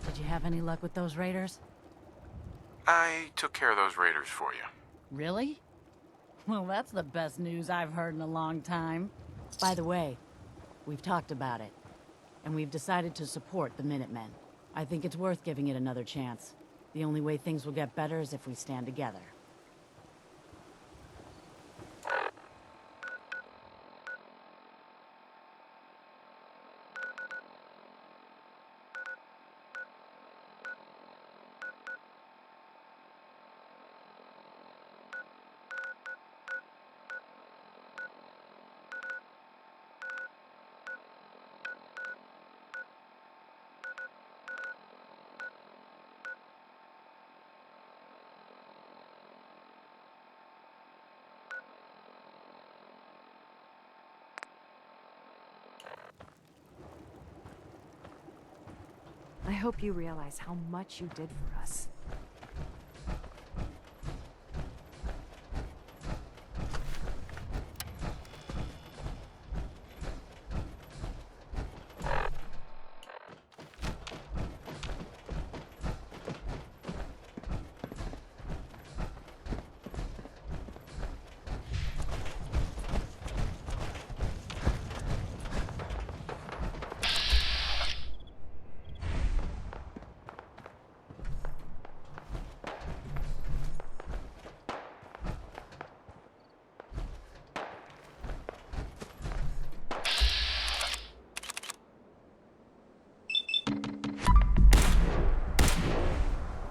Did you have any luck with those raiders? I took care of those raiders for you. Really? Well, that's the best news I've heard in a long time. By the way, we've talked about it, and we've decided to support the Minutemen. I think it's worth giving it another chance. The only way things will get better is if we stand together. I hope you realize how much you did for us.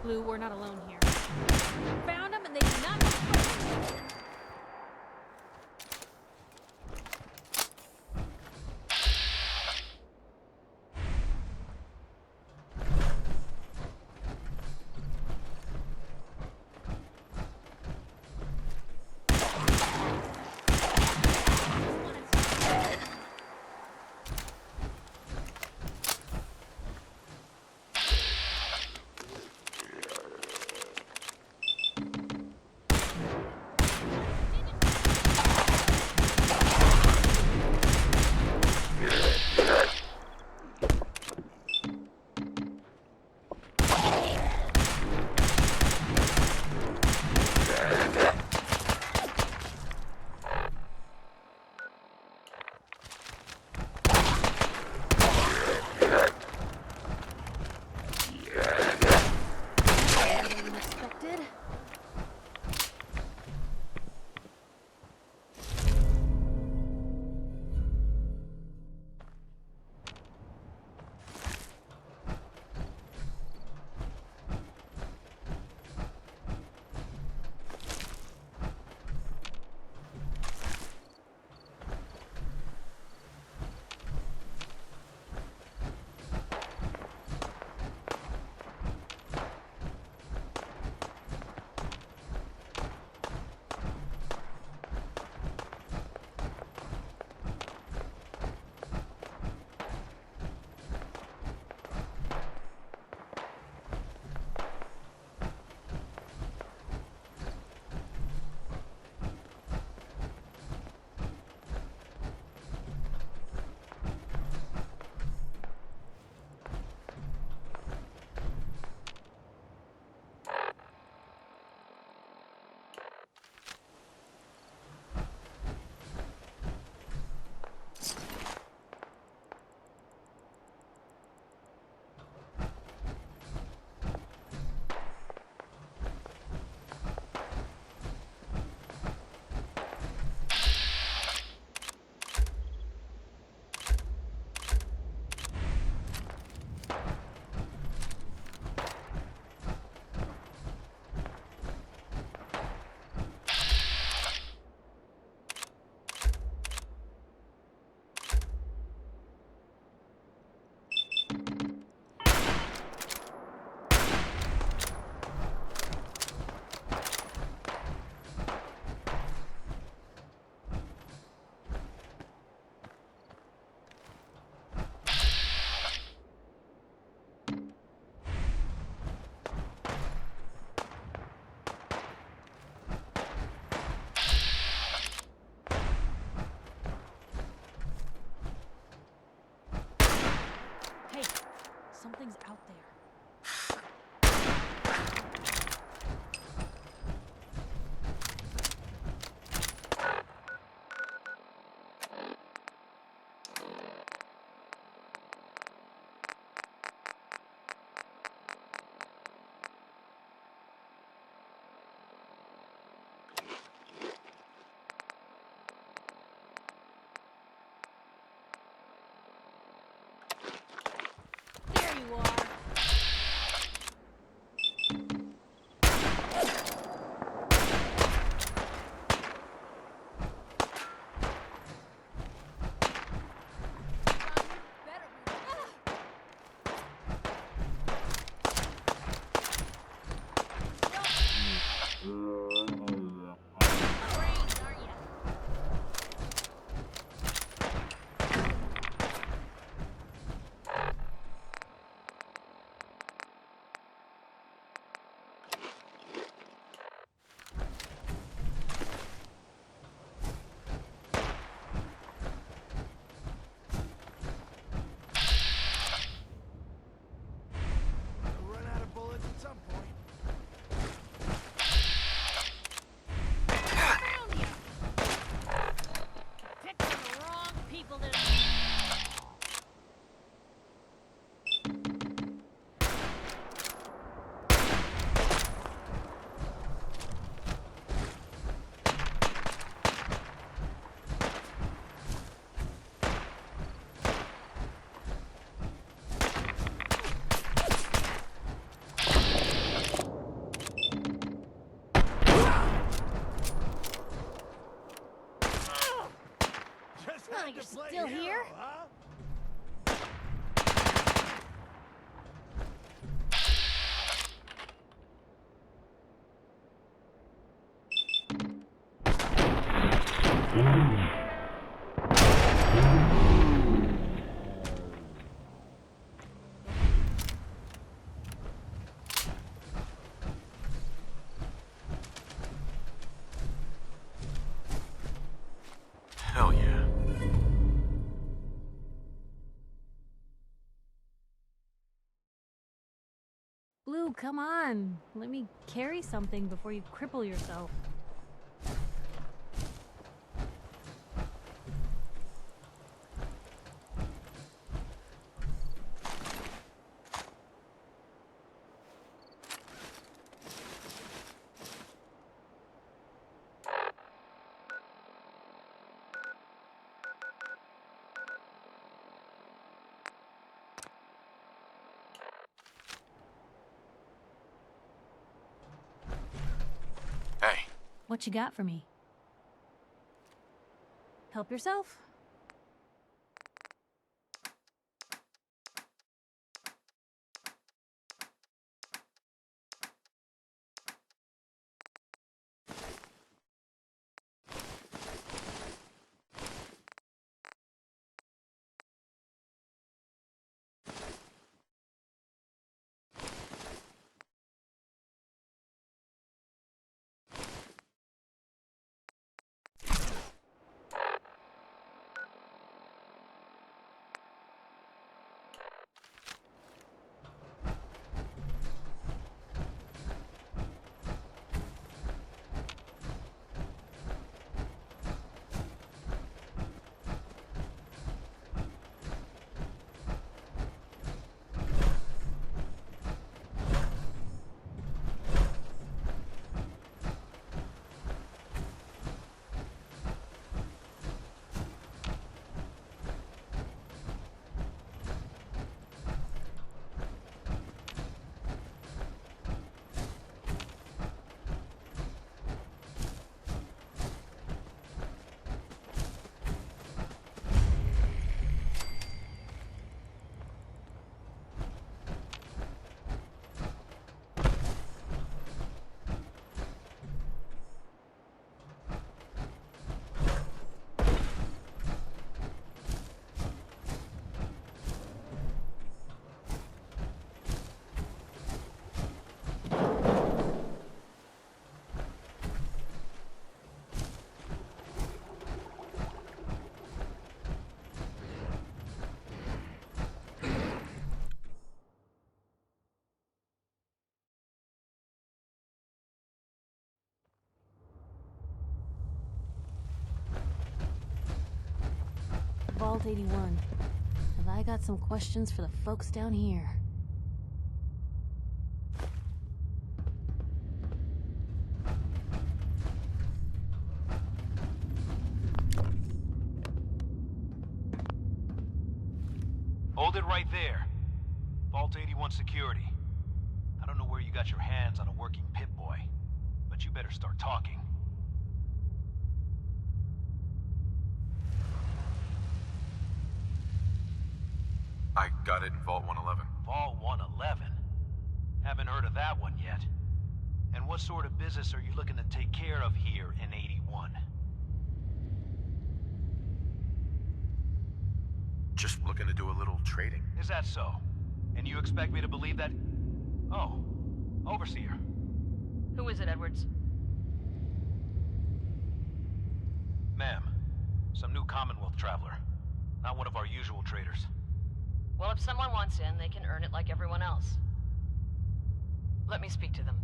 Blue, we're not alone here. Found them and they do not know. Something's out there. There you are. Brains, aren't ya? We'll run out of bullets at some point. Found ya. Picked on the wrong people to. Just Oh, had you're to play still hero, here? huh? Hell yeah. Blue, come on. Let me carry something before you cripple yourself. Hey, What you got for me? Help yourself. Vault 81. Have I got some questions for the folks down here? Hold it right there. Vault 81 security. I don't know where you got your hands on a working Pip-Boy, but you better start talking. I got it in Vault 111. Vault 111? Haven't heard of that one yet. And what sort of business are you looking to take care of here in 81? Just looking to do a little trading. Is that so? And you expect me to believe that? Oh, Overseer. Who is it, Edwards? Ma'am, some new Commonwealth traveler. Not one of our usual traders. Well, if someone wants in, they can earn it like everyone else. Let me speak to them.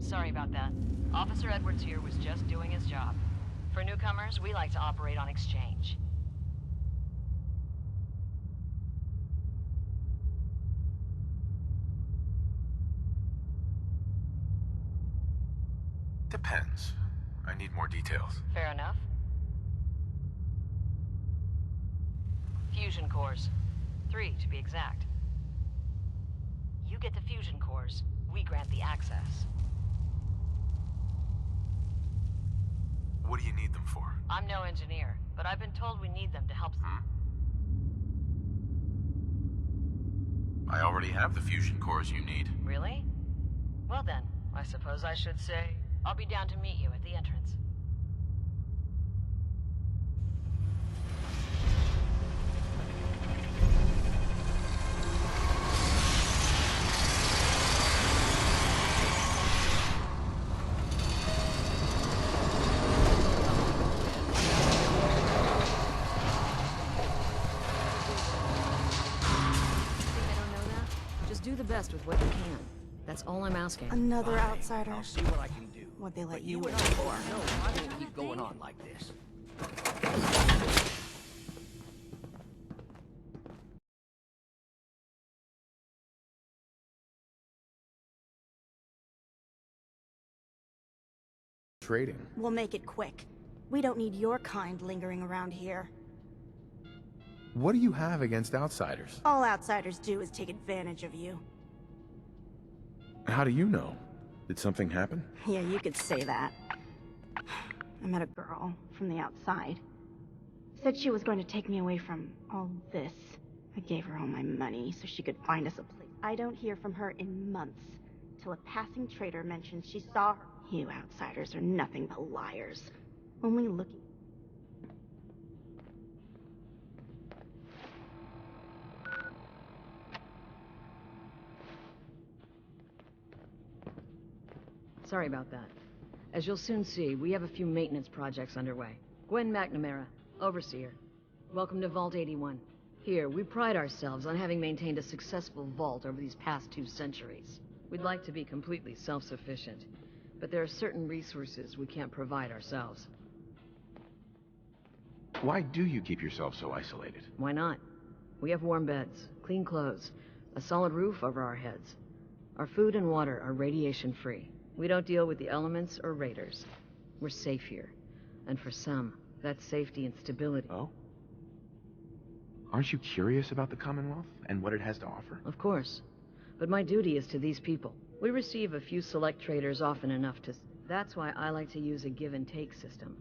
Sorry about that. Officer Edwards here was just doing his job. For newcomers, we like to operate on exchange. Depends. I need more details. Fair enough. Fusion cores. 3, to be exact. You get the fusion cores, we grant the access. What do you need them for? I'm no engineer, but I've been told we need them to help... I already have the fusion cores you need. Really? Well then, I suppose I should say, I'll be down to meet you at the entrance. Do the best with what you can. That's all I'm asking. Another outsider. I'll see what I can do. What'd they let But you you in and I for? know I can't keep going on like this. Trading. We'll make it quick. We don't need your kind lingering around here. What do you have against outsiders? All outsiders do is take advantage of you. How do you know? Did something happen? Yeah, you could say that. I met a girl from the outside. Said she was going to take me away from all this. I gave her all my money so she could find us a place. I don't hear from her in months, till a passing trader mentions she saw her. You outsiders are nothing but liars. Only looking. Sorry about that. As you'll soon see, we have a few maintenance projects underway. Gwen McNamara, Overseer. Welcome to Vault 81. Here, we pride ourselves on having maintained a successful vault over these past 2 centuries. We'd like to be completely self-sufficient, but there are certain resources we can't provide ourselves. Why do you keep yourself so isolated? Why not? We have warm beds, clean clothes, a solid roof over our heads. Our food and water are radiation-free. We don't deal with the elements or raiders. We're safe here. And for some, that's safety and stability. Oh? Aren't you curious about the Commonwealth and what it has to offer? Of course. But my duty is to these people. We receive a few select traders often enough to... That's why I like to use a give-and-take system.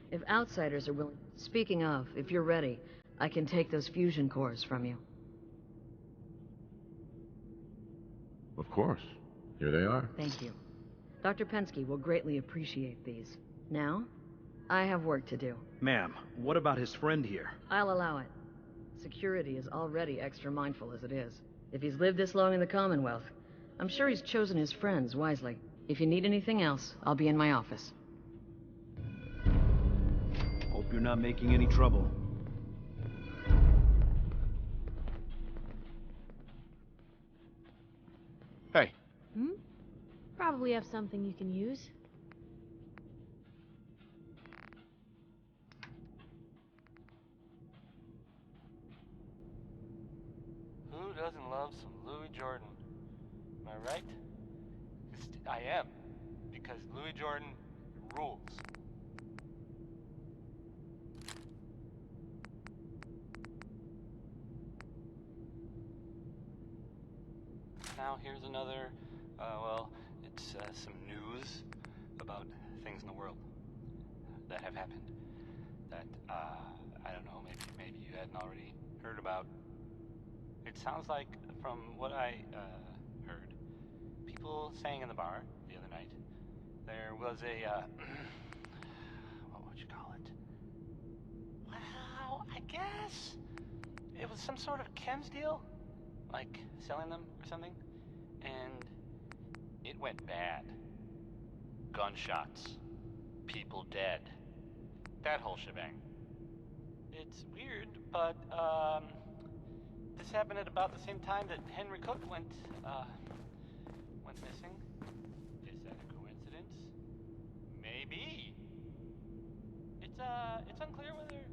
If outsiders are willing... Speaking of, if you're ready, I can take those fusion cores from you. Of course. Here they are. Thank you. Dr. Pensky will greatly appreciate these. Now, I have work to do. Ma'am, what about his friend here? I'll allow it. Security is already extra mindful as it is. If he's lived this long in the Commonwealth, I'm sure he's chosen his friends wisely. If you need anything else, I'll be in my office. Hope you're not making any trouble. Hey. Probably have something you can use. Who doesn't love some Louis Jordan? Am I right? I am, because Louis Jordan rules. Now here's another, well, it's some news about things in the world that have happened that, I don't know, maybe you hadn't already heard about. It sounds like, from what I heard, people saying in the bar the other night, there was a, what would you call it? Well, I guess it was some sort of chems deal, like selling them or something, and it went bad. Gunshots, people dead, that whole shebang. It's weird, but, this happened at about the same time that Henry Cook went missing. Is that a coincidence? Maybe. It's unclear whether,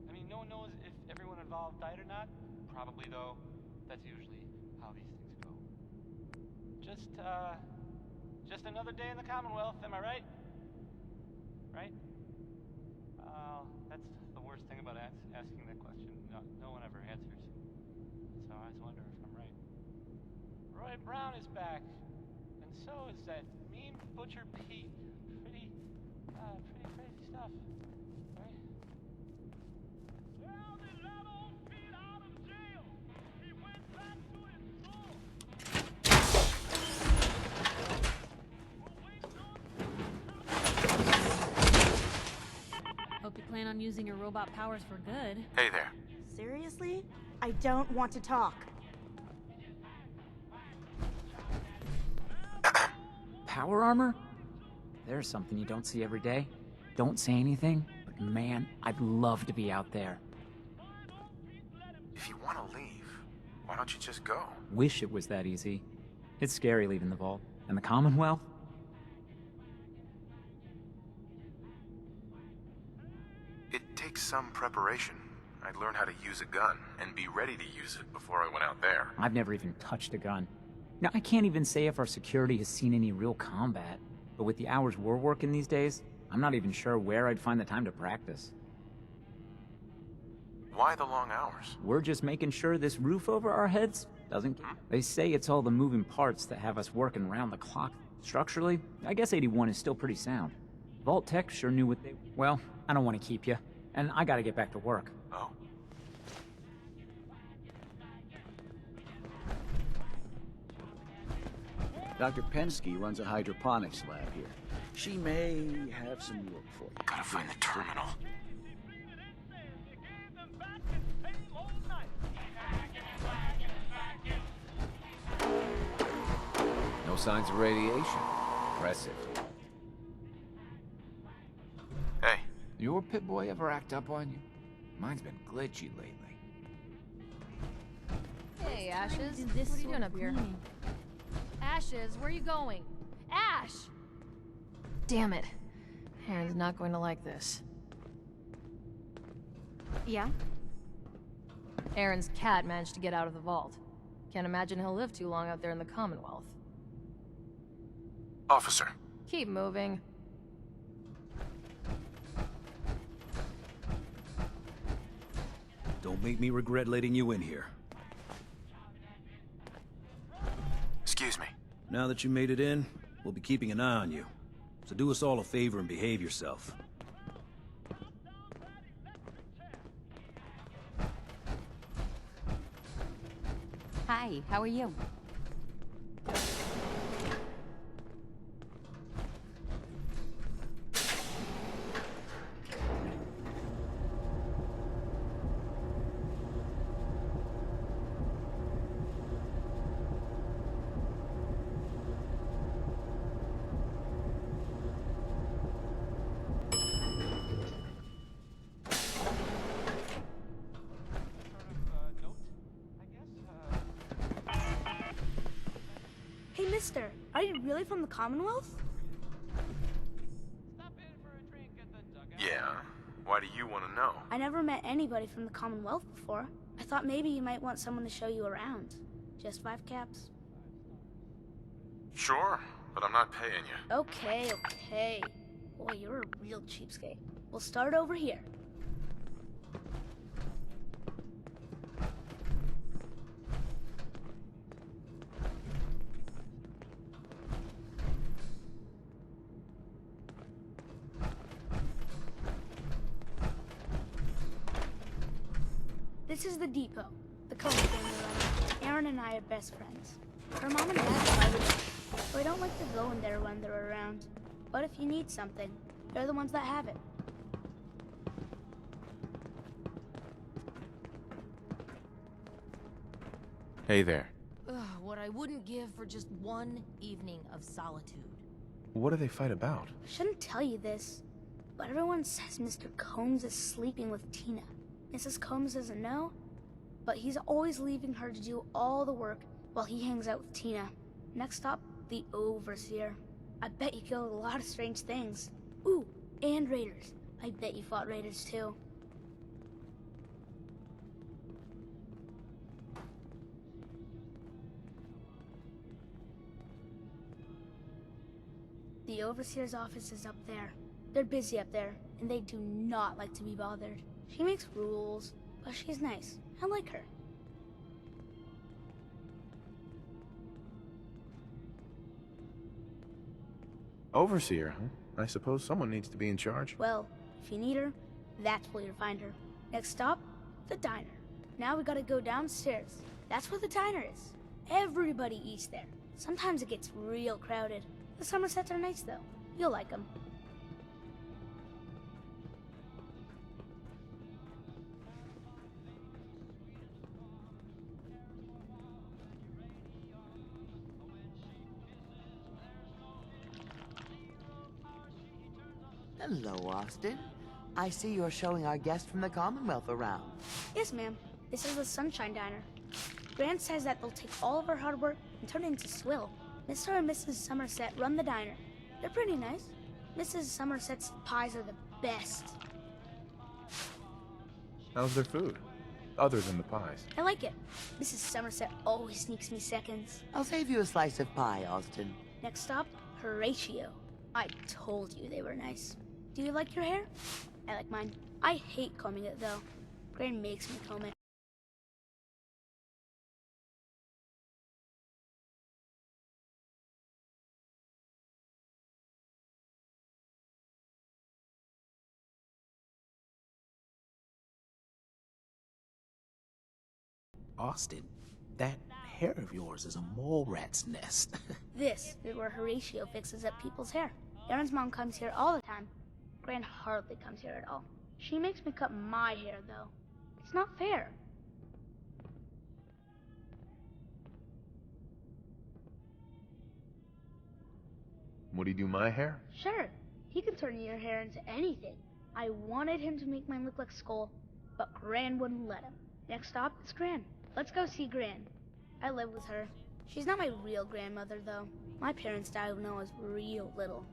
I mean, no one knows if everyone involved died or not. Probably, though. That's usually how these things go. Just another day in the Commonwealth, am I right? Right? That's the worst thing about asking that question. No one ever answers. So I always wonder if I'm right. Roy Brown is back, and so is that mean Butcher Pete. Pretty crazy stuff, right? Well, they let old Pete out of jail. He went back to his school. Hope you plan on using your robot powers for good. Hey there. Seriously? I don't want to talk. Power armor? There's something you don't see every day. Don't say anything, but man, I'd love to be out there. If you want to leave, why don't you just go? Wish it was that easy. It's scary leaving the vault. And the Commonwealth? It takes some preparation. I'd learn how to use a gun and be ready to use it before I went out there. I've never even touched a gun. Now, I can't even say if our security has seen any real combat, but with the hours we're working these days, I'm not even sure where I'd find the time to practice. Why the long hours? We're just making sure this roof over our heads doesn't... They say it's all the moving parts that have us working round the clock. Structurally, I guess 81 is still pretty sound. Vault Tech sure knew what they... Well, I don't want to keep you, and I gotta get back to work. Oh. Dr. Pensky runs a hydroponics lab here. She may have some work for you. Gotta find the terminal. No signs of radiation. Impressive. Hey. Your Pip-Boy ever act up on you? Mine's been glitchy lately. Hey, Ashes. What are you doing up here? Ashes, where are you going? Ash! Damn it. Aaron's not going to like this. Yeah? Aaron's cat managed to get out of the vault. Can't imagine he'll live too long out there in the Commonwealth. Officer. Keep moving. Don't make me regret letting you in here. Excuse me. Now that you made it in, we'll be keeping an eye on you. So do us all a favor and behave yourself. Hi, how are you? Hey, mister, are you really from the Commonwealth? Yeah. Why do you want to know? I never met anybody from the Commonwealth before. I thought maybe you might want someone to show you around. Just 5 caps? Sure, but I'm not paying you. Okay, okay. Boy, you're a real cheapskate. We'll start over here. This is the depot. The Cohen family runs. Aaron and I are best friends. Her mom and dad are it, so I don't like to go in there when they're around. But if you need something, they're the ones that have it. Hey there. Ugh, what I wouldn't give for just one evening of solitude. What do they fight about? I shouldn't tell you this, but everyone says Mr. Combs is sleeping with Tina. Mrs. Combs doesn't know, but he's always leaving her to do all the work while he hangs out with Tina. Next stop, the Overseer. I bet you killed a lot of strange things. Ooh, and raiders. I bet you fought raiders too. The Overseer's office is up there. They're busy up there, and they do not like to be bothered. She makes rules, but she's nice. I like her. Overseer, huh? I suppose someone needs to be in charge. Well, if you need her, that's where you'll find her. Next stop, the diner. Now we gotta go downstairs. That's where the diner is. Everybody eats there. Sometimes it gets real crowded. The Somersets are nice though. You'll like them. Hello, Austin. I see you're showing our guest from the Commonwealth around. Yes, ma'am. This is the Sunshine Diner. Grant says that they'll take all of our hard work and turn it into swill. Mr. and Mrs. Somerset run the diner. They're pretty nice. Mrs. Somerset's pies are the best. How's their food? Other than the pies. I like it. Mrs. Somerset always sneaks me seconds. I'll save you a slice of pie, Austin. Next stop, Horatio. I told you they were nice. Do you like your hair? I like mine. I hate combing it though. Gran makes me comb it. Austin, that hair of yours is a mole rat's nest. This is where Horatio fixes up people's hair. Aaron's mom comes here all the time. Gran hardly comes here at all. She makes me cut my hair, though. It's not fair. Would he do my hair? Sure, he can turn your hair into anything. I wanted him to make mine look like Skull, but Gran wouldn't let him. Next stop is Gran. Let's go see Gran. I live with her. She's not my real grandmother, though. My parents died when I was real little.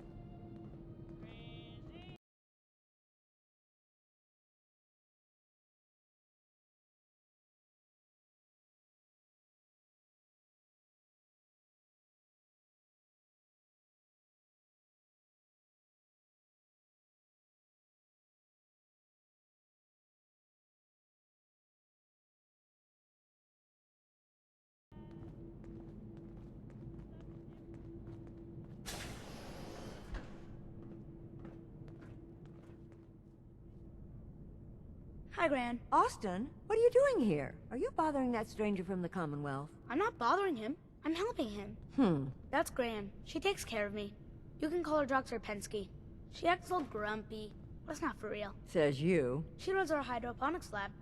Hi, Gran. Austin, what are you doing here? Are you bothering that stranger from the Commonwealth? I'm not bothering him. I'm helping him. That's Gran. She takes care of me. You can call her Dr. Pensky. She acts all grumpy, but it's not for real. Says you. She runs our hydroponics lab.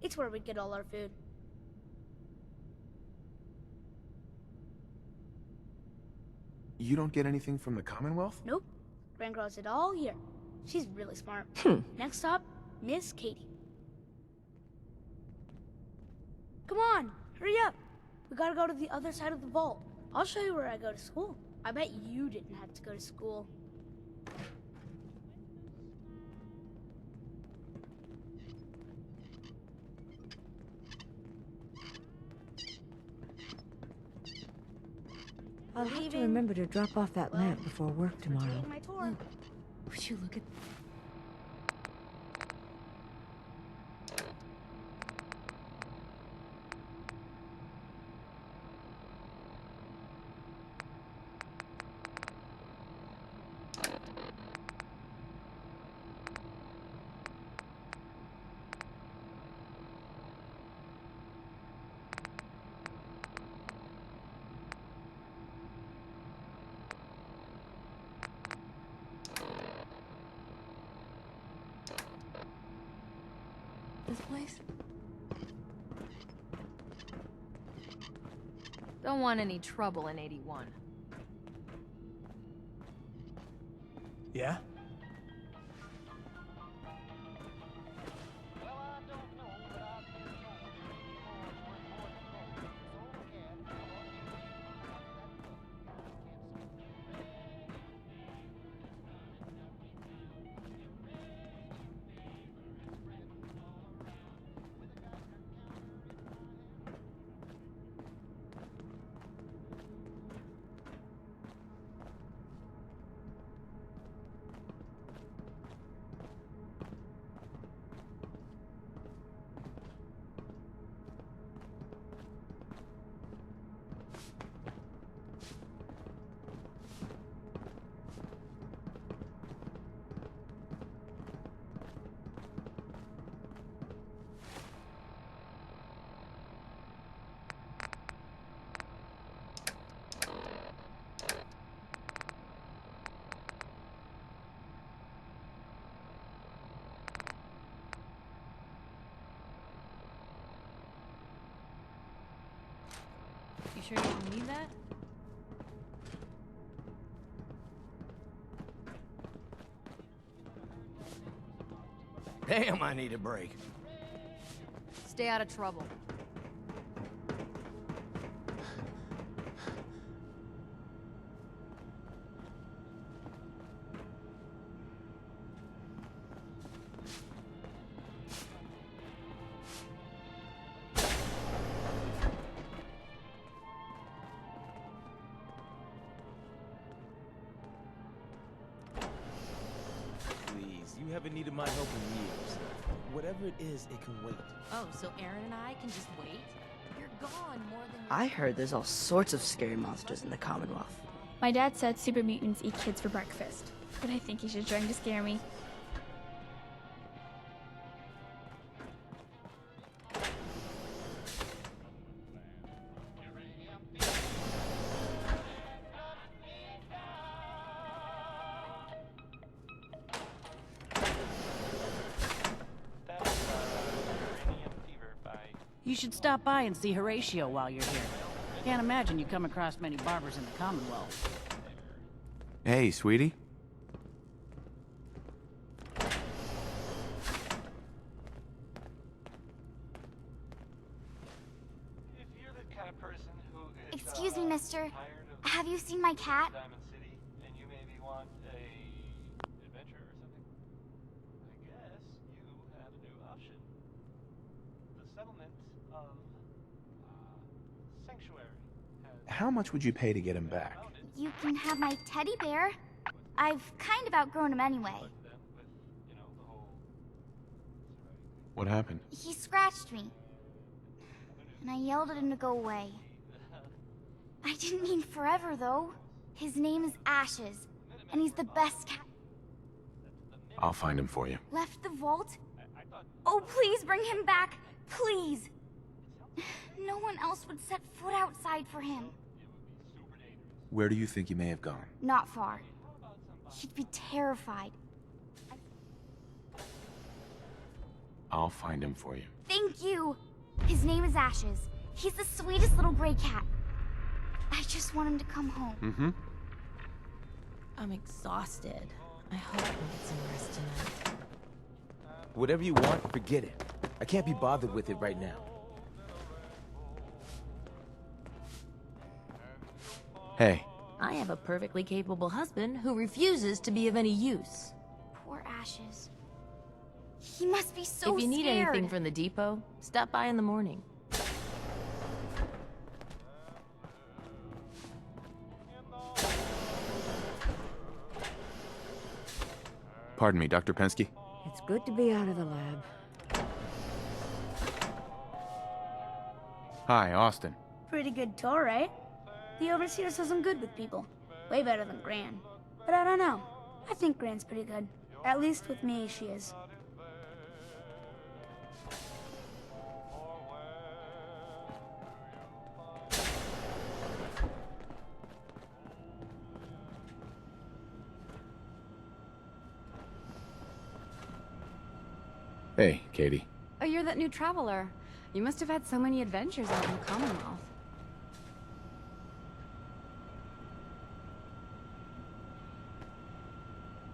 It's where we get all our food. You don't get anything from the Commonwealth? Nope. Gran grows it all here. She's really smart. Next stop, Miss Katie. Come on, hurry up. We gotta go to the other side of the vault. I'll show you where I go to school. I bet you didn't have to go to school. I'll have to remember to drop off that lamp before work tomorrow. My tour. Would you look at... this place? Don't want any trouble in 81. Yeah? You sure you don't need that? Damn, I need a break. Stay out of trouble. You haven't needed my help in years. Whatever it is, it can wait. Oh, so Aaron and I can just wait? You're gone more than... I heard there's all sorts of scary monsters in the Commonwealth. My dad said super mutants eat kids for breakfast, but I think he's just trying to scare me. You should stop by and see Horatio while you're here. Can't imagine you come across many barbers in the Commonwealth. Hey, sweetie. Excuse me, mister. Have you seen my cat? How much would you pay to get him back? You can have my teddy bear. I've kind of outgrown him anyway. What happened? He scratched me. And I yelled at him to go away. I didn't mean forever, though. His name is Ashes, and he's the best cat. I'll find him for you. Left the vault? Oh, please bring him back. Please. No one else would set foot outside for him. Where do you think he may have gone? Not far. He'd be terrified. I'll find him for you. Thank you. His name is Ashes. He's the sweetest little gray cat. I just want him to come home. Mm-hmm. I'm exhausted. I hope I can get some rest tonight. Whatever you want, forget it. I can't be bothered with it right now. Hey. I have a perfectly capable husband who refuses to be of any use. Poor Ashes. He must be so scared. If you need anything from the depot, stop by in the morning. Pardon me, Dr. Pensky? It's good to be out of the lab. Hi, Austin. Pretty good tour, right? The Overseer says I'm good with people. Way better than Gran. But I don't know. I think Gran's pretty good. At least with me, she is. Hey, Katie. Oh, you're that new traveler. You must have had so many adventures out in the Commonwealth.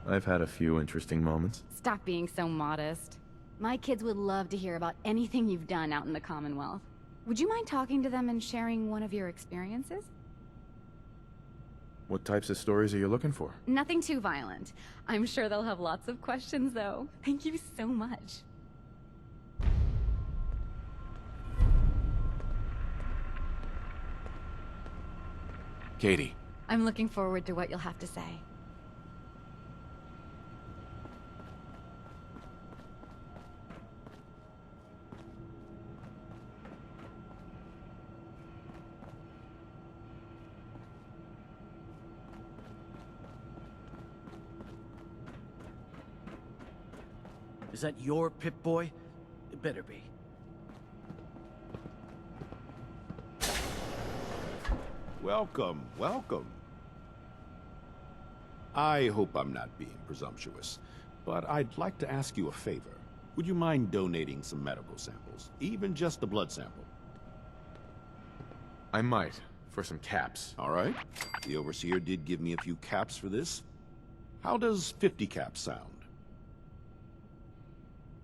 I've had a few interesting moments. Stop being so modest. My kids would love to hear about anything you've done out in the Commonwealth. Would you mind talking to them and sharing one of your experiences? What types of stories are you looking for? Nothing too violent. I'm sure they'll have lots of questions, though. Thank you so much. Katie. I'm looking forward to what you'll have to say. Is that your Pip-Boy? It better be. Welcome, welcome. I hope I'm not being presumptuous, but I'd like to ask you a favor. Would you mind donating some medical samples, even just a blood sample? I might, for some caps. All right. The Overseer did give me a few caps for this. How does 50 caps sound?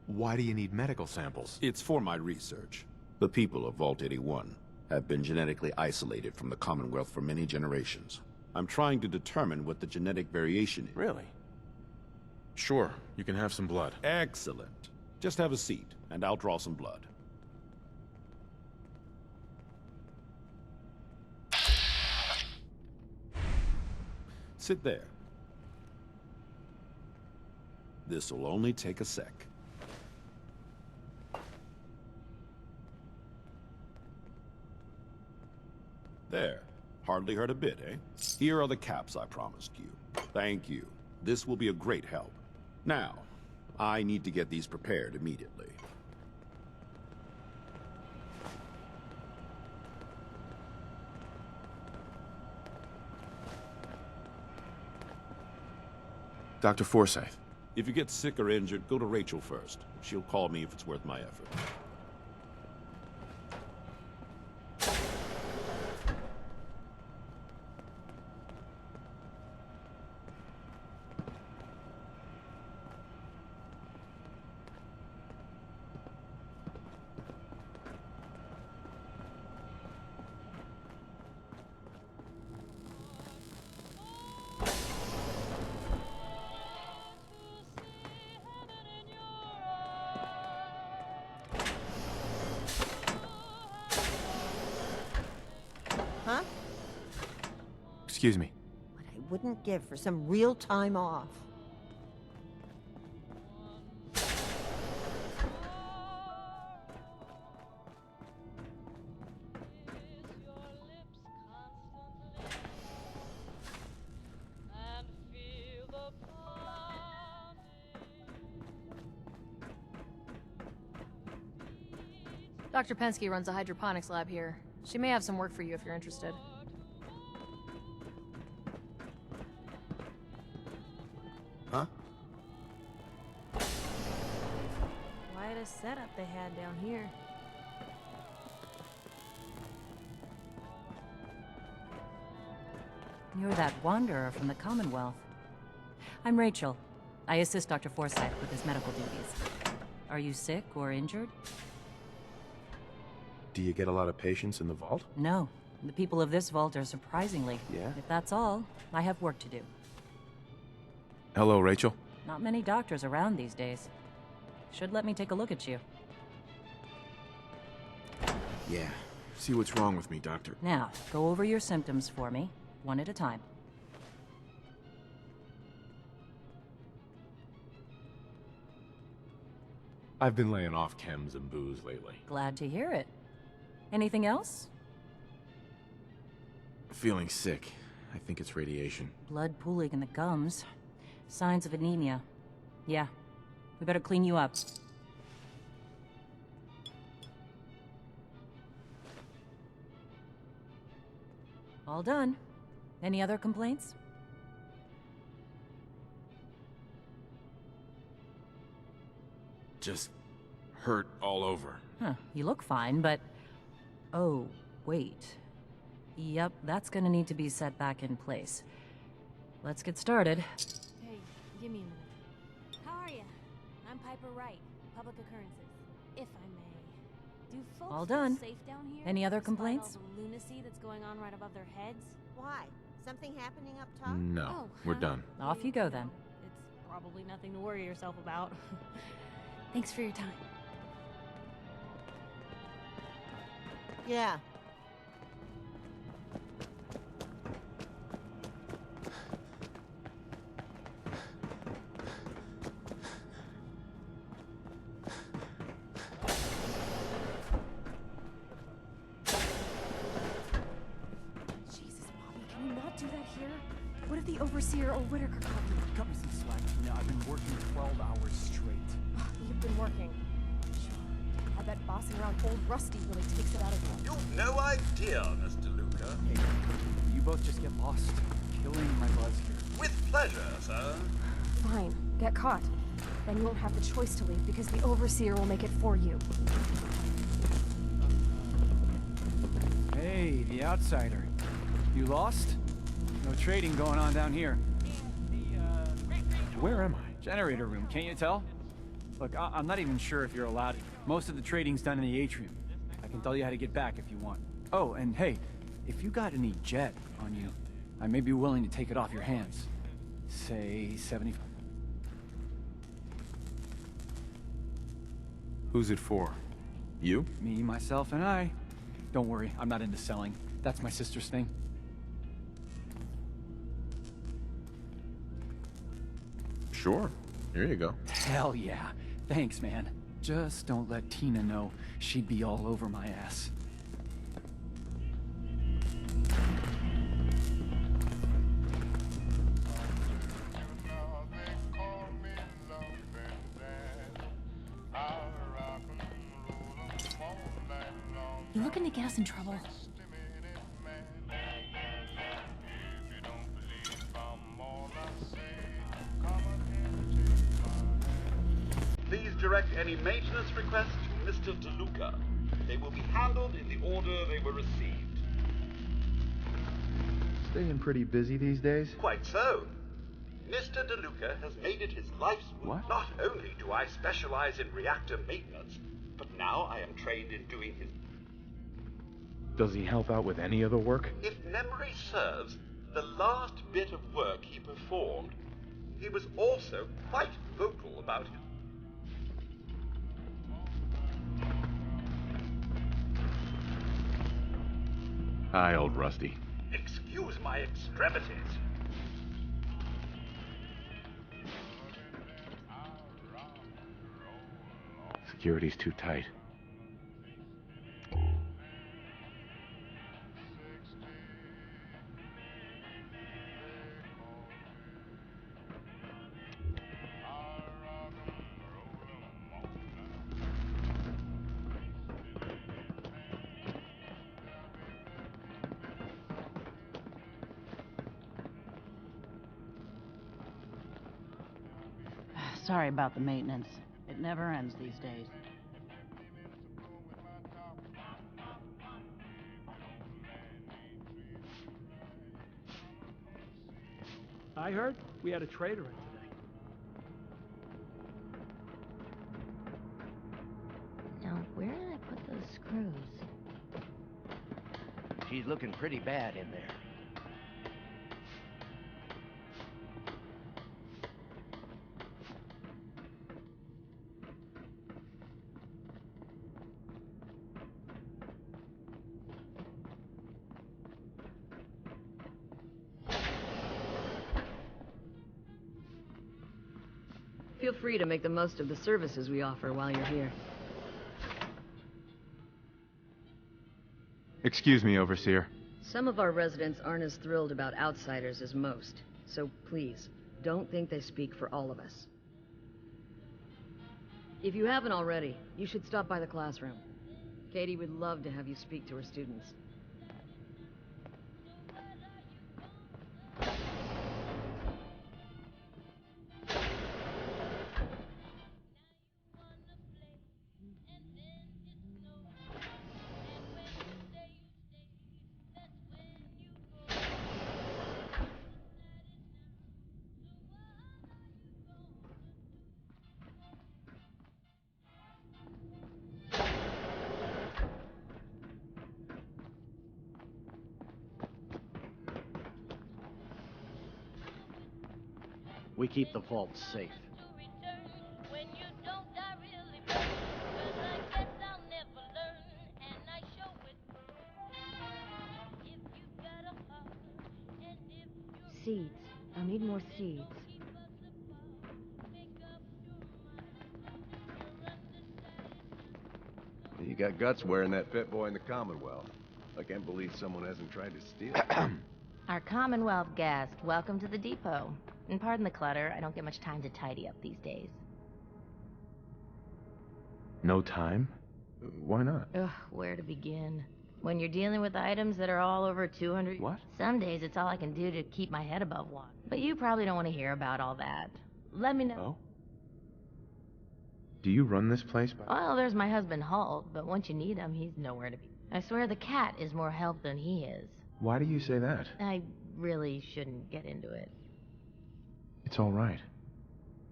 Why do you need medical samples? It's for my research. The people of Vault 81 have been genetically isolated from the Commonwealth for many generations. I'm trying to determine what the genetic variation is. Really? Sure, you can have some blood. Excellent. Just have a seat, and I'll draw some blood. Sit there. This'll only take a sec. There. Hardly hurt a bit, eh? Here are the caps I promised you. Thank you. This will be a great help. Now, I need to get these prepared immediately. Dr. Forsyth. If you get sick or injured, go to Rachel first. She'll call me if it's worth my effort. Huh? Excuse me. What I wouldn't give for some real time off. Dr. Pensky runs a hydroponics lab here. She may have some work for you if you're interested. Huh? Quite a setup they had down here. You're that wanderer from the Commonwealth. I'm Rachel. I assist Dr. Forsyth with his medical duties. Are you sick or injured? Do you get a lot of patients in the vault? No. The people of this vault are surprisingly. Yeah? If that's all, I have work to do. Hello, Rachel. Not many doctors around these days. Should let me take a look at you. Yeah. See what's wrong with me, Doctor. Now, go over your symptoms for me, one at a time. I've been laying off chems and booze lately. Glad to hear it. Anything else? Feeling sick. I think it's radiation. Blood pooling in the gums. Signs of anemia. Yeah. We better clean you up. All done. Any other complaints? Just hurt all over. Huh. You look fine, but... Oh, wait. Yep, that's gonna need to be set back in place. Let's get started. Hey, give me a minute. How are you? I'm Piper Wright, Public Occurrences, if I may. Do folks All feel done. safe down here? Any other despite complaints? all the lunacy that's going on right above their heads? Why? Something happening up top? No, we're done. Off you go, then. It's probably nothing to worry yourself about. Thanks for your time. Yeah. Jesus, Bobby, can you not do that here? What if the Overseer or Whitaker caught you? Cut me some slack, Tina. I've been working 12 hours straight. You've been working. Sure. I bet bossing around old Rusty really takes it out of you. You've no idea, Mr. Luca. Hey, you both just get lost. Killing my buzz here. With pleasure, sir. Fine. Get caught. Then you won't have the choice to leave because the Overseer will make it for you. Hey, the outsider. You lost? No trading going on down here. Where am I? Generator room, can't you tell? Look, I'm not even sure if you're allowed. Most of the trading's done in the atrium. I can tell you how to get back if you want. Oh, and hey, if you got any jet on you, I may be willing to take it off your hands. Say 75. Who's it for? You? Me, myself, and I. Don't worry, I'm not into selling. That's my sister's thing. Sure. Here you go. Hell yeah. Thanks, man. Just don't let Tina know. She'd be all over my ass. You looking to get us in trouble? Please direct any maintenance requests to Mr. DeLuca. They will be handled in the order they were received. Staying pretty busy these days? Quite so. Mr. DeLuca has made it his life's work. What? Not only do I specialize in reactor maintenance, but now I am trained in doing his... Does he help out with any other work? If memory serves, the last bit of work he performed, he was also quite vocal about it. Hi, old Rusty. Excuse my extremities. Security's too tight. Sorry about the maintenance. It never ends these days. I heard we had a trader in today. Now, where did I put those screws? She's looking pretty bad in there. Feel free to make the most of the services we offer while you're here. Excuse me, Overseer. Some of our residents aren't as thrilled about outsiders as most, so please, don't think they speak for all of us. If you haven't already, you should stop by the classroom. Katie would love to have you speak to her students. We keep the vault safe. Seeds. I'll need more seeds. You got guts wearing that Pit Boy in the Commonwealth. I can't believe someone hasn't tried to steal it. Our Commonwealth guest, welcome to the depot. And pardon the clutter, I don't get much time to tidy up these days. No time? Why not? Ugh, where to begin? When you're dealing with items that are all over 200... What? Some days it's all I can do to keep my head above water. But you probably don't want to hear about all that. Let me know. Oh? Do you run this place by... Well, there's my husband Halt, but once you need him, he's nowhere to be. I swear the cat is more help than he is. Why do you say that? I really shouldn't get into it. It's all right.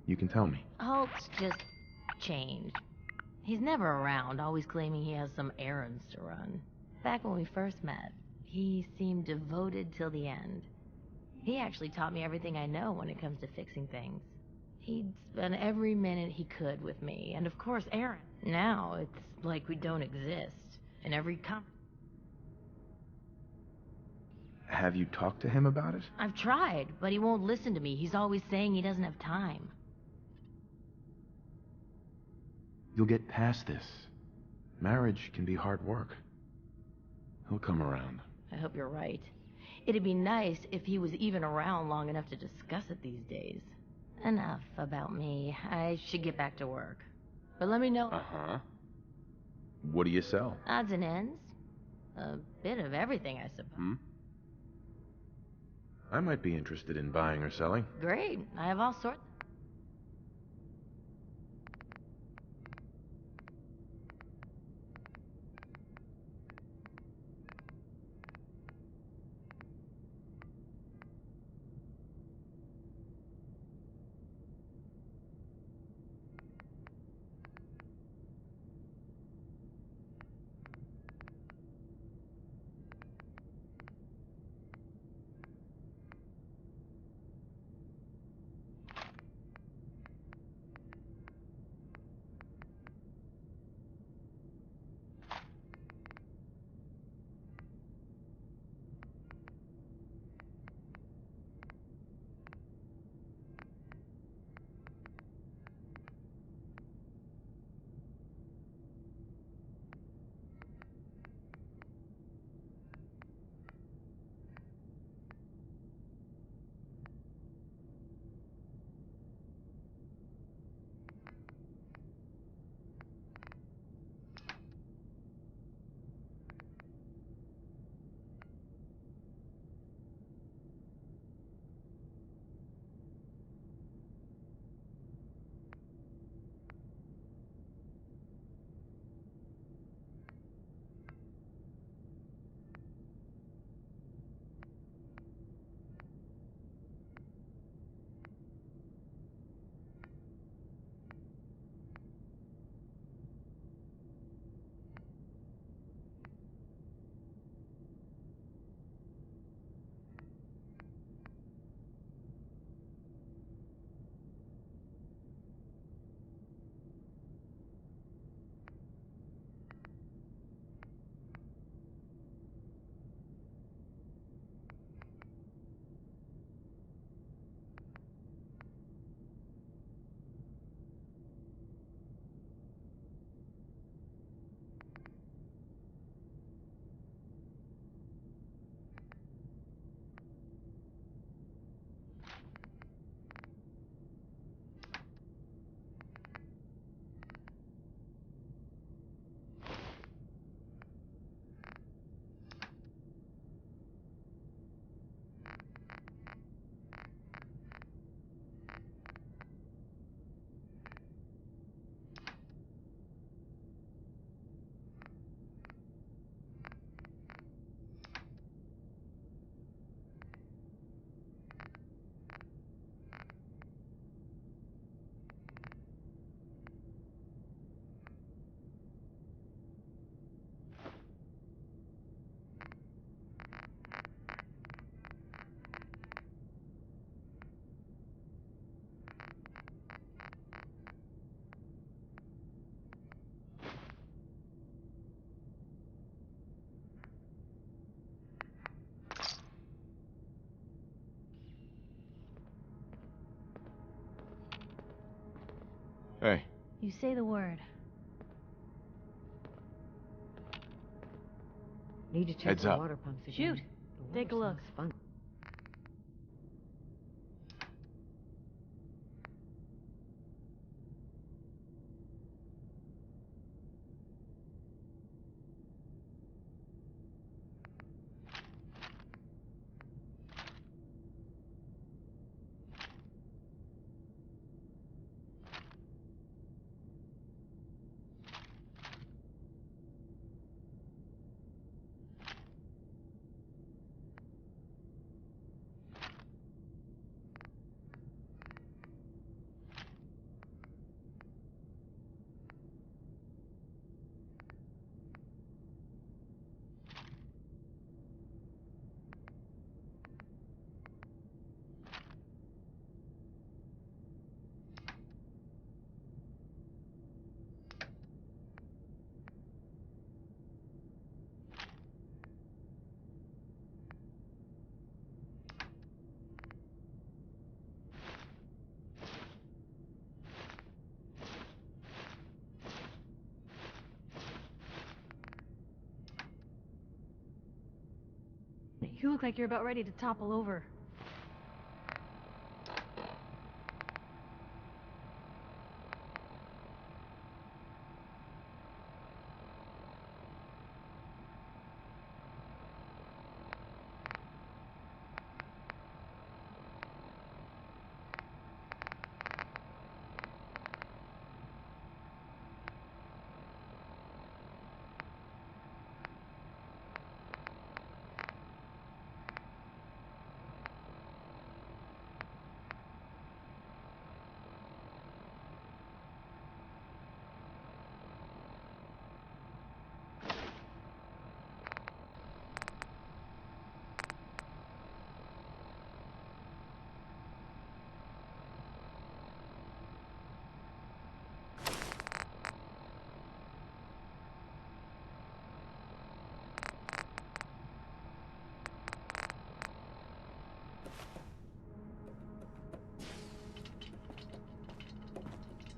You can tell me. Halt's just changed. He's never around, always claiming he has some errands to run. Back when we first met, he seemed devoted till the end. He actually taught me everything I know when it comes to fixing things. He'd spend every minute he could with me, and of course Aaron. Now, it's like we don't exist. In every Have you talked to him about it? I've tried, but he won't listen to me. He's always saying he doesn't have time. You'll get past this. Marriage can be hard work. He'll come around. I hope you're right. It'd be nice if he was even around long enough to discuss it these days. Enough about me. I should get back to work. But let me know. Uh-huh. What do you sell? Odds and ends. A bit of everything, I suppose. I might be interested in buying or selling. Great. I have all sorts. You say the word. Need to check Heads the up. water pumps again. Shoot. The Take a water look. smells funky. You look like you're about ready to topple over.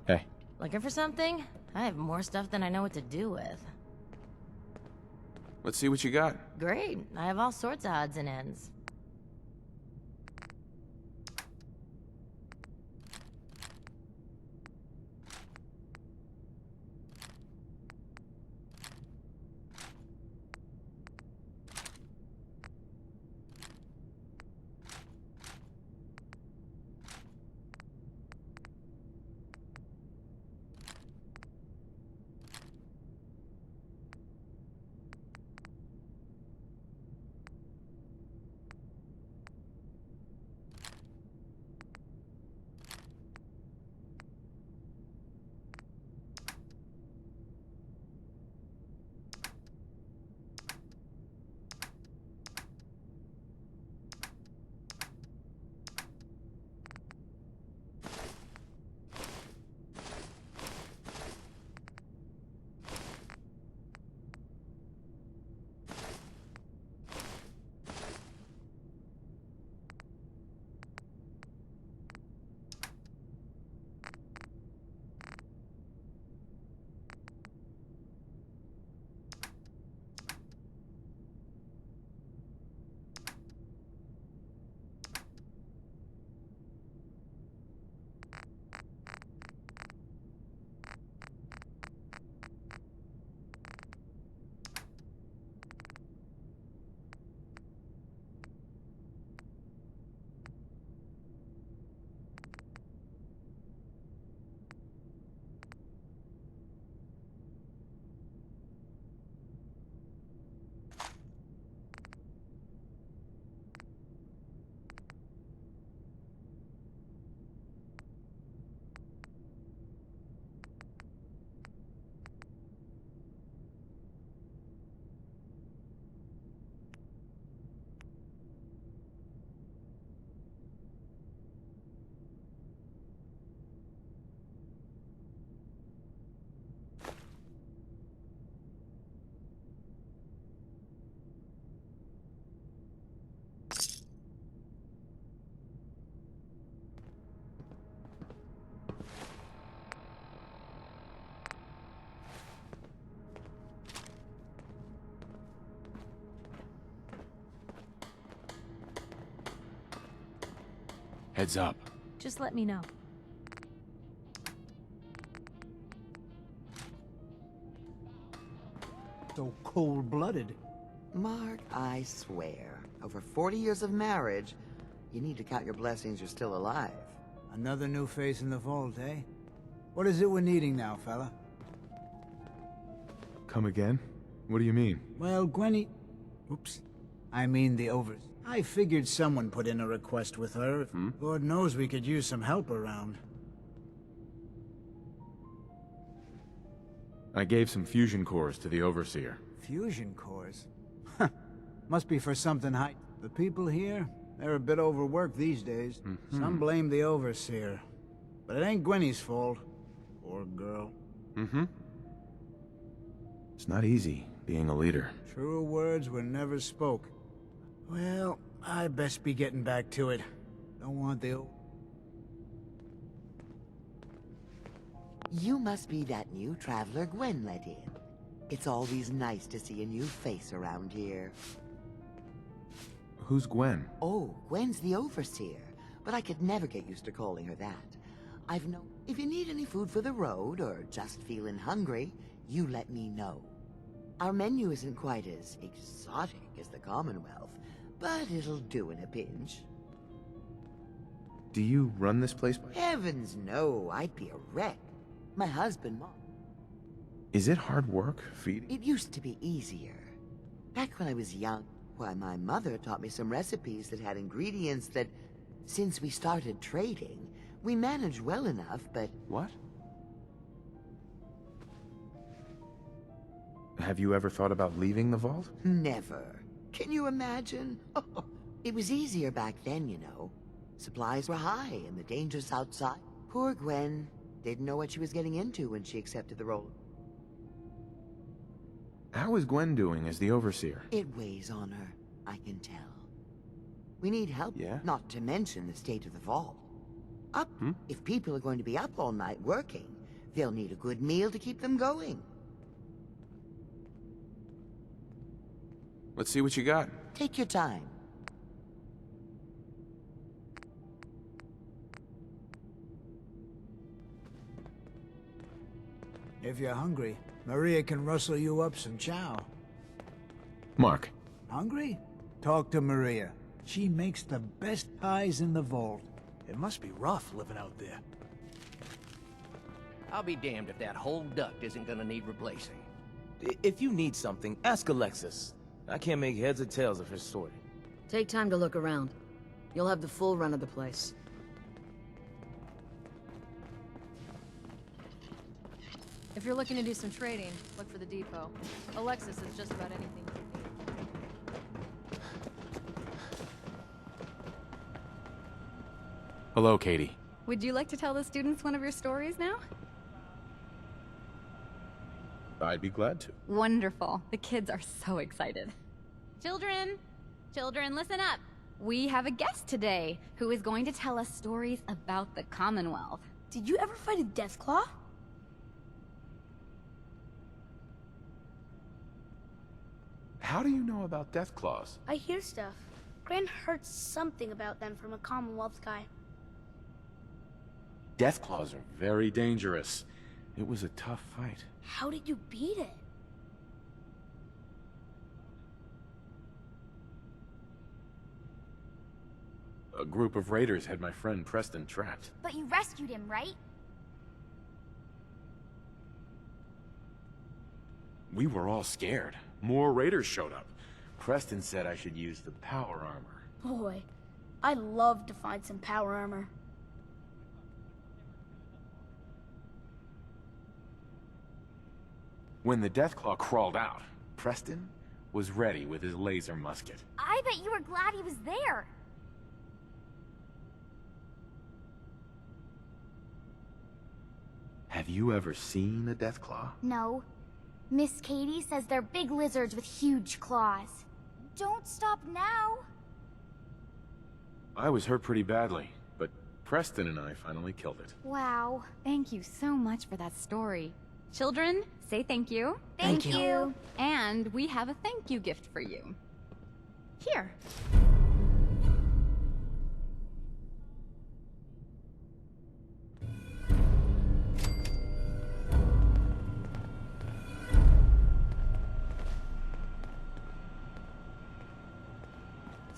Hey. Looking for something? I have more stuff than I know what to do with. Let's see what you got. Great. I have all sorts of odds and ends. Heads up. Just let me know. So cold-blooded. Mark, I swear, over 40 years of marriage, you need to count your blessings you're still alive. Another new face in the vault, eh? What is it we're needing now, fella? Come again? What do you mean? Well, Gwenny... Oops. I mean the overs. I figured someone put in a request with her. Lord knows we could use some help around. I gave some fusion cores to the Overseer. Fusion cores? Huh. Must be for something high. The people here, they're a bit overworked these days. Some blame the Overseer. But it ain't Gwenny's fault. Poor girl. It's not easy, being a leader. Truer words were never spoke. Well, I best be getting back to it. Don't want the... You must be that new traveler Gwen let in. It's always nice to see a new face around here. Who's Gwen? Oh, Gwen's the Overseer, but I could never get used to calling her that. I've known... If you need any food for the road, or just feeling hungry, you let me know. Our menu isn't quite as exotic as the Commonwealth, but it'll do in a pinch. Do you run this place? Heavens no, I'd be a wreck. My husband, Mom. Is it hard work, feeding? It used to be easier. Back when I was young, why, my mother taught me some recipes that had ingredients that, since we started trading, we managed well enough, but... What? Have you ever thought about leaving the vault? Never. Can you imagine? Oh, it was easier back then, you know. Supplies were high and the dangers outside. Poor Gwen didn't know what she was getting into when she accepted the role. How is Gwen doing as the Overseer? It weighs on her, I can tell. We need help, not to mention the state of the vault. Up, if people are going to be up all night working, they'll need a good meal to keep them going. Let's see what you got. Take your time. If you're hungry, Maria can rustle you up some chow. Mark. Hungry? Talk to Maria. She makes the best pies in the vault. It must be rough living out there. I'll be damned if that whole duct isn't gonna need replacing. If you need something, ask Alexis. I can't make heads or tails of her story. Take time to look around. You'll have the full run of the place. If you're looking to do some trading, look for the depot. Alexis is just about anything you need. Hello, Katie. Would you like to tell the students one of your stories now? I'd be glad to. Wonderful. The kids are so excited. Children! Children, listen up! We have a guest today who is going to tell us stories about the Commonwealth. Did you ever fight a Deathclaw? How do you know about death claws? I hear stuff. Gran heard something about them from a Commonwealth guy. Death claws are very dangerous. It was a tough fight. How did you beat it? A group of raiders had my friend Preston trapped. But you rescued him, right? We were all scared. More raiders showed up. Preston said I should use the power armor. Boy, I'd love to find some power armor. When the Deathclaw crawled out, Preston was ready with his laser musket. I bet you were glad he was there. Have you ever seen a Deathclaw? No. Miss Katie says they're big lizards with huge claws. Don't stop now. I was hurt pretty badly, but Preston and I finally killed it. Wow. Thank you so much for that story. Children, say thank you. Thank you. And we have a thank you gift for you. Here.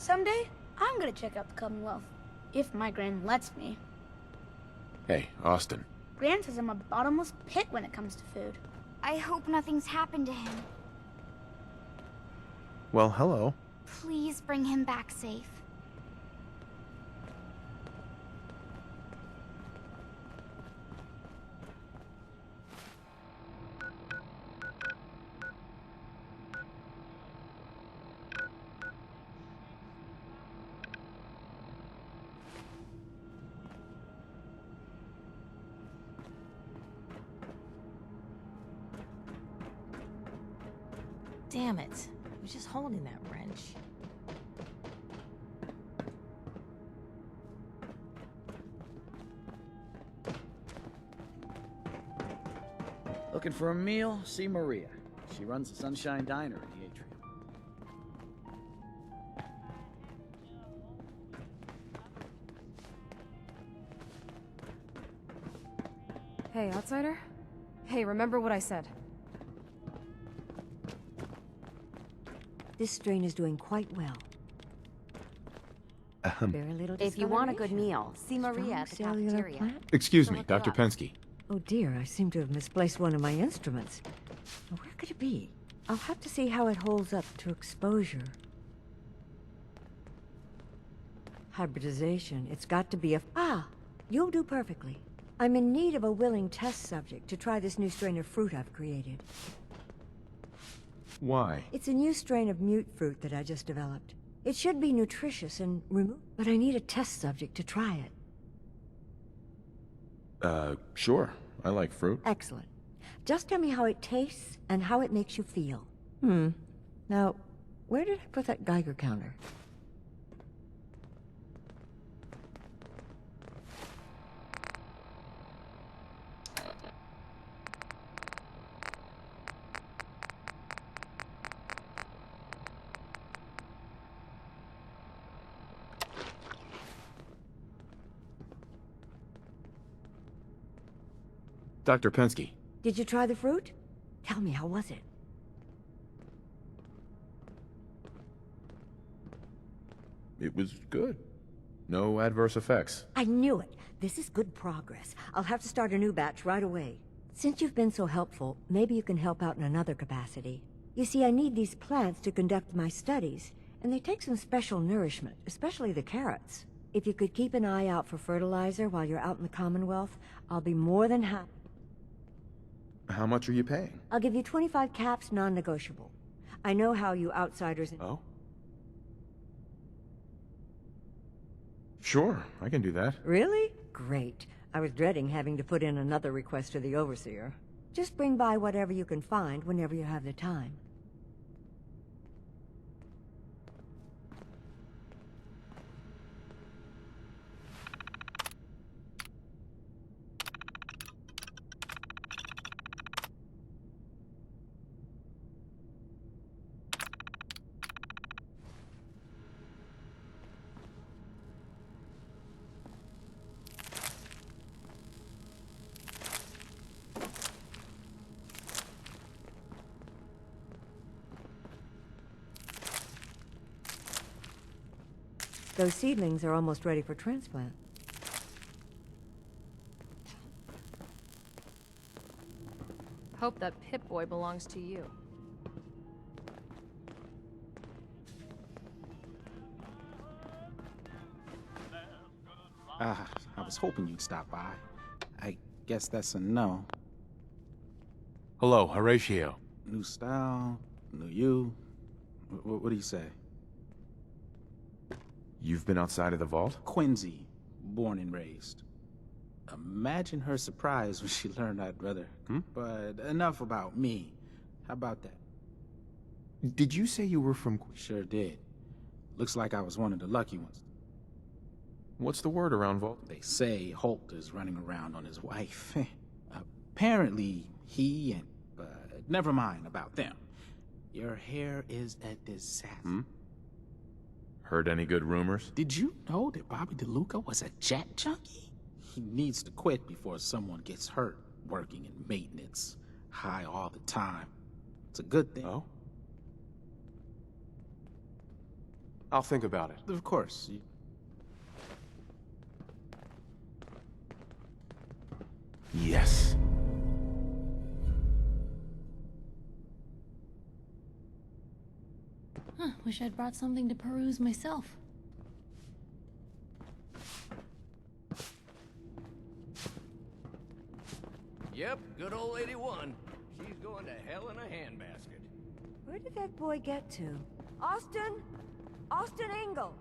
Someday, I'm gonna check out the Commonwealth. If my Gran lets me. Hey, Austin. Gran says I'm a bottomless pit when it comes to food. I hope nothing's happened to him. Well, hello. Please bring him back safe. Damn it. I was just holding that wrench. Looking for a meal? See Maria. She runs the Sunshine Diner in the atrium. Hey, outsider? Hey, remember what I said. This strain is doing quite well. Very little If you want a good discoloration. meal, see Maria at the Strong cellular cafeteria. plant? Excuse She'll me, hook you Dr. up. Pensky. Oh dear, I seem to have misplaced one of my instruments. Now, where could it be? I'll have to see how it holds up to exposure. Hybridization. It's got to be a... Ah! You'll do perfectly. I'm in need of a willing test subject to try this new strain of fruit I've created. Why? It's a new strain of mute fruit that I just developed. It should be nutritious and but I need a test subject to try it. Sure. I like fruit. Excellent. Just tell me how it tastes and how it makes you feel. Now, where did I put that Geiger counter? Dr. Pensky. Did you try the fruit? Tell me, how was it? It was good. No adverse effects. I knew it. This is good progress. I'll have to start a new batch right away. Since you've been so helpful, maybe you can help out in another capacity. You see, I need these plants to conduct my studies, and they take some special nourishment, especially the carrots. If you could keep an eye out for fertilizer while you're out in the Commonwealth, I'll be more than happy. How much are you paying? I'll give you 25 caps, non-negotiable. I know how you outsiders... Oh? Sure, I can do that. Really? Great. I was dreading having to put in another request to the Overseer. Just bring by whatever you can find whenever you have the time. Those seedlings are almost ready for transplant. Hope that Pip-Boy belongs to you. I was hoping you'd stop by. I guess that's a no. Hello, Horatio. New style, new you. What do you say? You've been outside of the vault? Quincy, born and raised. Imagine her surprise when she learned I'd brother. But enough about me. How about that? Did you say you were from... Sure did. Looks like I was one of the lucky ones. What's the word around vault? They say Holt is running around on his wife. Apparently, he and... But never mind about them. Your hair is a disaster. Heard any good rumors? Did you know that Bobby DeLuca was a jet junkie? He needs to quit before someone gets hurt working in maintenance. High all the time. It's a good thing. Oh? I'll think about it. Of course. Yes. Huh, wish I'd brought something to peruse myself. Yep, good old lady won. She's going to hell in a handbasket. Where did that boy get to? Austin? Austin Engel!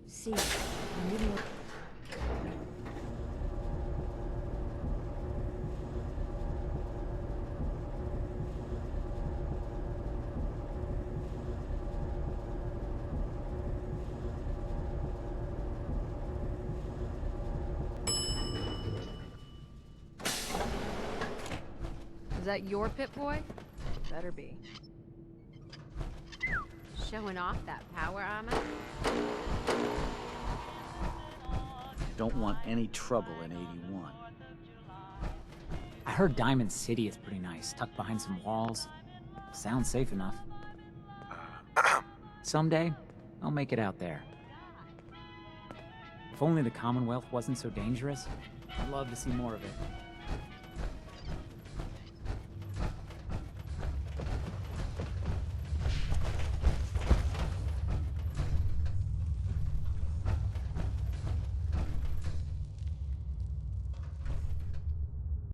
See, I need more. Is that your Pip-Boy? Better be. Showing off that power armor? Don't want any trouble in 81. I heard Diamond City is pretty nice, tucked behind some walls. Sounds safe enough. Someday, I'll make it out there. If only the Commonwealth wasn't so dangerous, I'd love to see more of it.